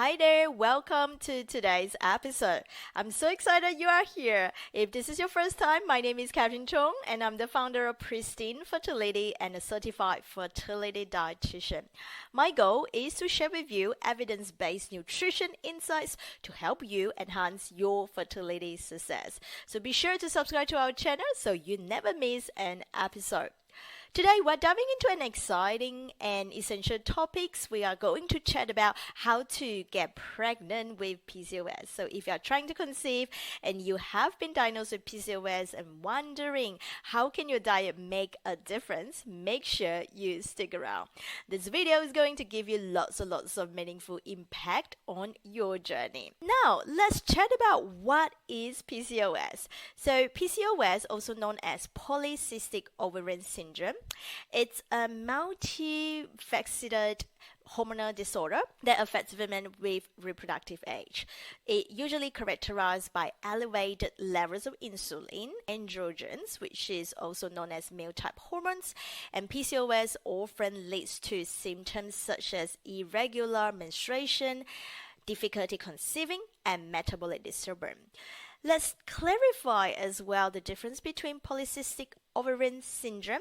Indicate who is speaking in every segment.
Speaker 1: Hi there, welcome to today's episode. I'm so excited you are here. If this is your first time, my name is Catherine Chong and I'm the founder of Pristine Fertility and a certified fertility dietitian. My goal is to share with you evidence-based nutrition insights to help you enhance your fertility success. So be sure to subscribe to our channel so you never miss an episode. Today, we're diving into an exciting and essential topics. We are going to chat about how to get pregnant with PCOS. So if you're trying to conceive and you have been diagnosed with PCOS and wondering how can your diet make a difference, make sure you stick around. This video is going to give you lots and lots of meaningful impact on your journey. Now, let's chat about what is PCOS. So PCOS, also known as polycystic ovarian syndrome, it's a multifaceted hormonal disorder that affects women with reproductive age. It usually characterized by elevated levels of insulin, androgens, which is also known as male-type hormones, and PCOS often leads to symptoms such as irregular menstruation, difficulty conceiving, and metabolic disturbance. Let's clarify as well the difference between polycystic ovarian syndrome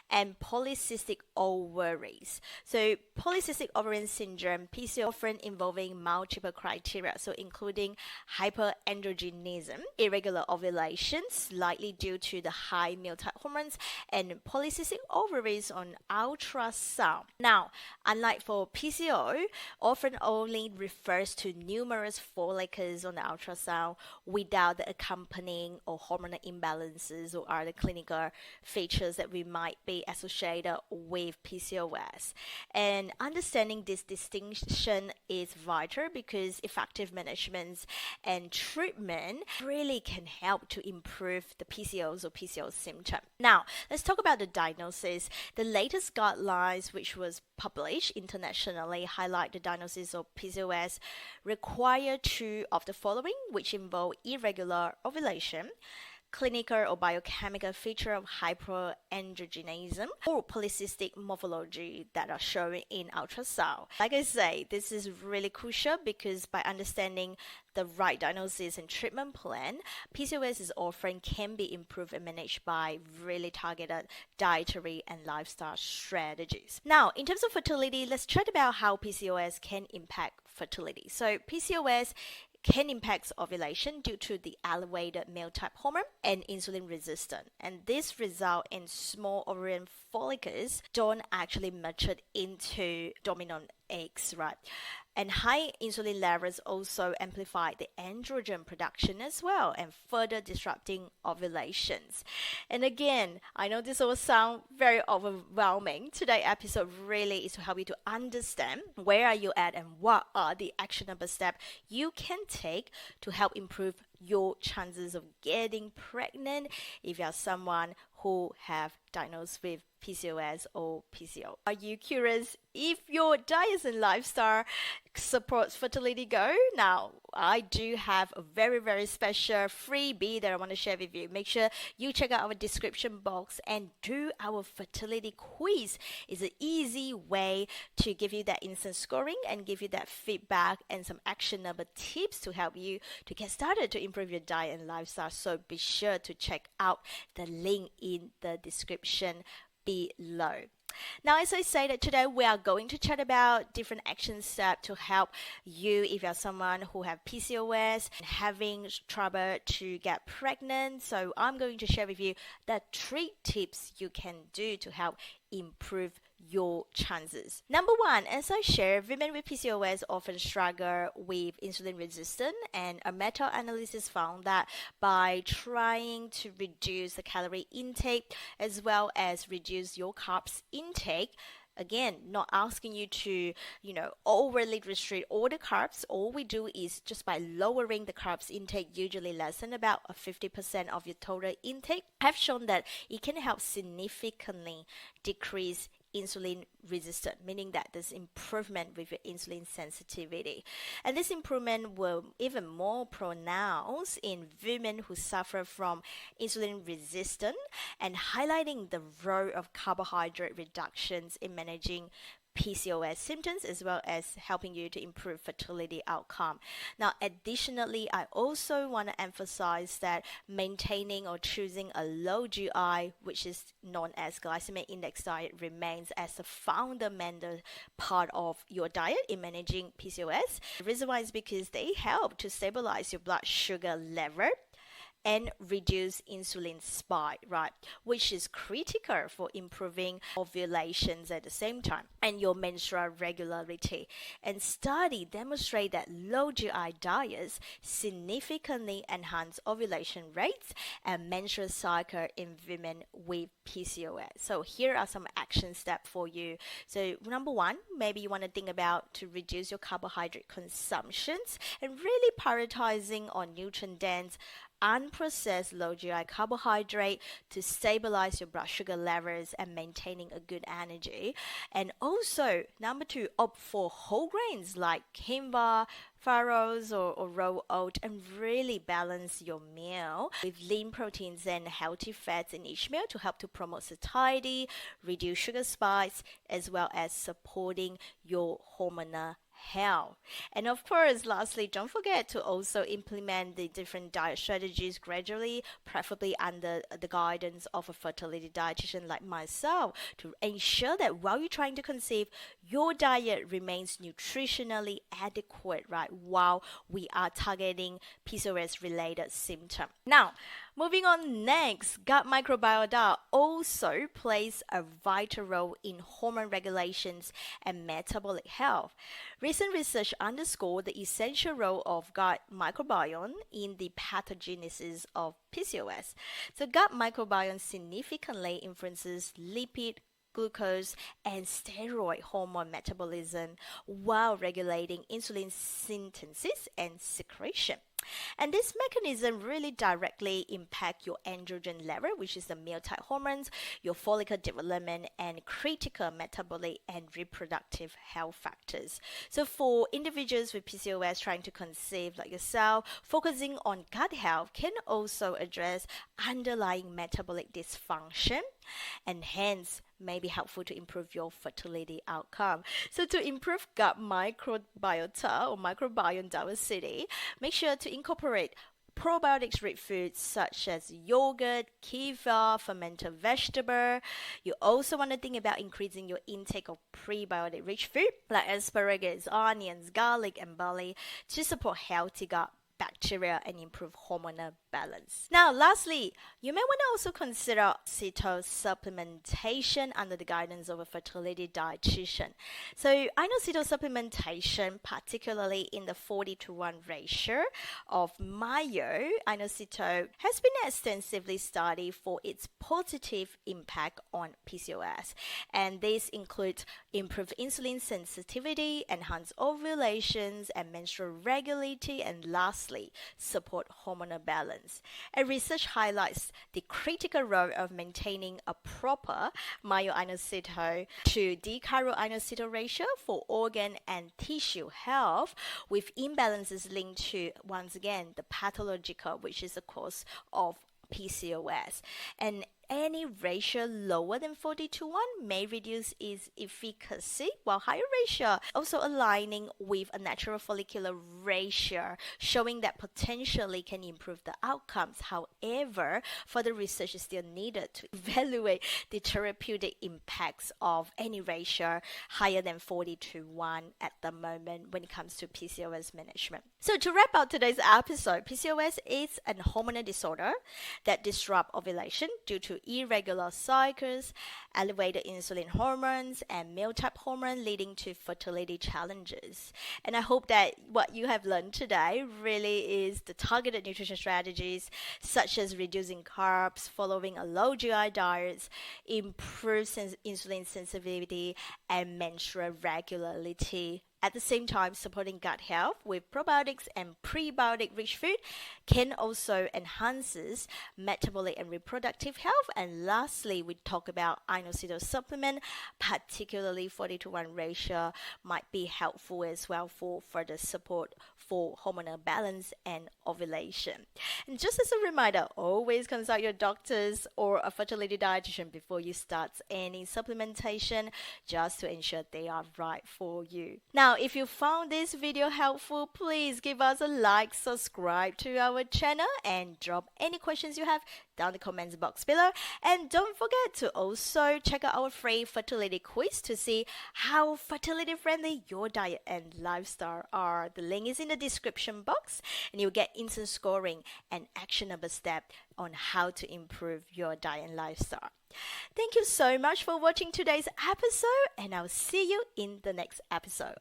Speaker 1: and polycystic ovaries. So polycystic ovarian syndrome, PCOS, often involving multiple criteria, so including hyperandrogenism, irregular ovulations, likely due to the high male-type hormones, and polycystic ovaries on ultrasound. Now, unlike for PCO, often only refers to numerous follicles on the ultrasound without the accompanying or hormonal imbalances or other clinical features that we might be associated with PCOS. And understanding this distinction is vital because effective management and treatment really can help to improve the PCOS or PCOS symptom. Now, let's talk about the diagnosis. The latest guidelines, which was published internationally, highlight the diagnosis of PCOS require two of the following, which involve irregular ovulation, clinical or biochemical feature of hyperandrogenism, or polycystic morphology that are shown in ultrasound. Like I say, this is really crucial because by understanding the right diagnosis and treatment plan, PCOS is often can be improved and managed by really targeted dietary and lifestyle strategies. Now, in terms of fertility, let's chat about how PCOS can impact fertility. So PCOS can impact ovulation due to the elevated male-type hormone and insulin resistance. And this result in small ovarian follicles don't actually mature into dominant eggs, right? And high insulin levels also amplify the androgen production as well and further disrupting ovulations. And again, I know this will sound very overwhelming. Today's episode really is to help you to understand where are you at and what are the actionable steps you can take to help improve your chances of getting pregnant if you are someone who have diagnosed with PCOS or PCO. Are you curious if your diet and lifestyle supports fertility goal? Now, I do have a very, very special freebie that I want to share with you. Make sure you check out our description box and do our fertility quiz. It's an easy way to give you that instant scoring and give you that feedback and some actionable tips to help you to get started to improve your diet and lifestyle. So be sure to check out the link in the description below. Now, as I said, today we are going to chat about different action steps to help you if you're someone who have PCOS and having trouble to get pregnant. So I'm going to share with you the 3 tips you can do to help improve your chances. Number 1, as I share, women with PCOS often struggle with insulin resistance, and a meta-analysis found that by trying to reduce the calorie intake as well as reduce your carbs intake, again, not asking you to, overly restrict all the carbs. All we do is just by lowering the carbs intake, usually less than about 50% of your total intake, have shown that it can help significantly decrease insulin resistant, meaning that there's improvement with your insulin sensitivity. And this improvement will even more pronounced in women who suffer from insulin resistance, and highlighting the role of carbohydrate reductions in managing PCOS symptoms as well as helping you to improve fertility outcome. Now, additionally, I also want to emphasize that maintaining or choosing a low GI, which is known as glycemic index diet, remains as a fundamental part of your diet in managing PCOS. The reason why is because they help to stabilize your blood sugar level and reduce insulin spike, right? Which is critical for improving ovulations at the same time and your menstrual regularity. And study demonstrate that low GI diets significantly enhance ovulation rates and menstrual cycle in women with PCOS. So here are some action steps for you. So number one, maybe you want to think about to reduce your carbohydrate consumptions and really prioritizing on nutrient-dense unprocessed low GI carbohydrate to stabilize your blood sugar levels and maintaining a good energy. And also, number two, opt for whole grains like quinoa, farros or raw oat, and really balance your meal with lean proteins and healthy fats in each meal to help to promote satiety, reduce sugar spikes, as well as supporting your hormonal health. And of course, lastly, don't forget to also implement the different diet strategies gradually, preferably under the guidance of a fertility dietitian like myself, to ensure that while you're trying to conceive, your diet remains nutritionally adequate, right? While we are targeting PCOS related symptoms. Now, moving on next, gut microbiota also plays a vital role in hormone regulations and metabolic health. Recent research underscored the essential role of gut microbiome in the pathogenesis of PCOS. So gut microbiome significantly influences lipid, glucose, and steroid hormone metabolism while regulating insulin synthesis and secretion. And this mechanism really directly impact your androgen level, which is the male-type hormones, your follicle development, and critical metabolic and reproductive health factors. So for individuals with PCOS trying to conceive like yourself, focusing on gut health can also address underlying metabolic dysfunction and hence may be helpful to improve your fertility outcome. So to improve gut microbiota or microbiome diversity, make sure to incorporate probiotics-rich foods such as yogurt, kefir, fermented vegetable. You also want to think about increasing your intake of prebiotic-rich food like asparagus, onions, garlic, and barley to support healthy gut bacteria and improve hormonal balance. Now, lastly, you may want to also consider inositol supplementation under the guidance of a fertility dietitian. So, inositol supplementation, particularly in the 40:1 ratio of Myo-inositol, has been extensively studied for its positive impact on PCOS. And this includes improved insulin sensitivity, enhanced ovulations and menstrual regularity, and lastly, support hormonal balance. And research highlights the critical role of maintaining a proper Myo-inositol to D-chiro-inositol ratio for organ and tissue health, with imbalances linked to, once again, the pathological, which is the cause of PCOS. And any ratio lower than 40:1 may reduce its efficacy, while higher ratio also aligning with a natural follicular ratio, showing that potentially can improve the outcomes. However, further research is still needed to evaluate the therapeutic impacts of any ratio higher than 40:1 at the moment when it comes to PCOS management. So to wrap up today's episode, PCOS is a hormonal disorder that disrupts ovulation due to irregular cycles, elevated insulin hormones, and male-type hormone, leading to fertility challenges. And I hope that what you have learned today really is the targeted nutrition strategies such as reducing carbs, following a low GI diet, improve insulin sensitivity, and menstrual regularity At the same time, supporting gut health with probiotics and prebiotic-rich food can also enhances metabolic and reproductive health. And lastly, we talk about inositol supplement, particularly 40:1 ratio might be helpful as well for further support for hormonal balance and ovulation. And just as a reminder, always consult your doctors or a fertility dietitian before you start any supplementation, just to ensure they are right for you. Now, if you found this video helpful, please give us a like, subscribe to our channel, and drop any questions you have down the comments box below. And don't forget to also check out our free fertility quiz to see how fertility friendly your diet and lifestyle are. The link is in the description box, and you'll get instant scoring and actionable steps on how to improve your diet and lifestyle. Thank you so much for watching today's episode, and I'll see you in the next episode.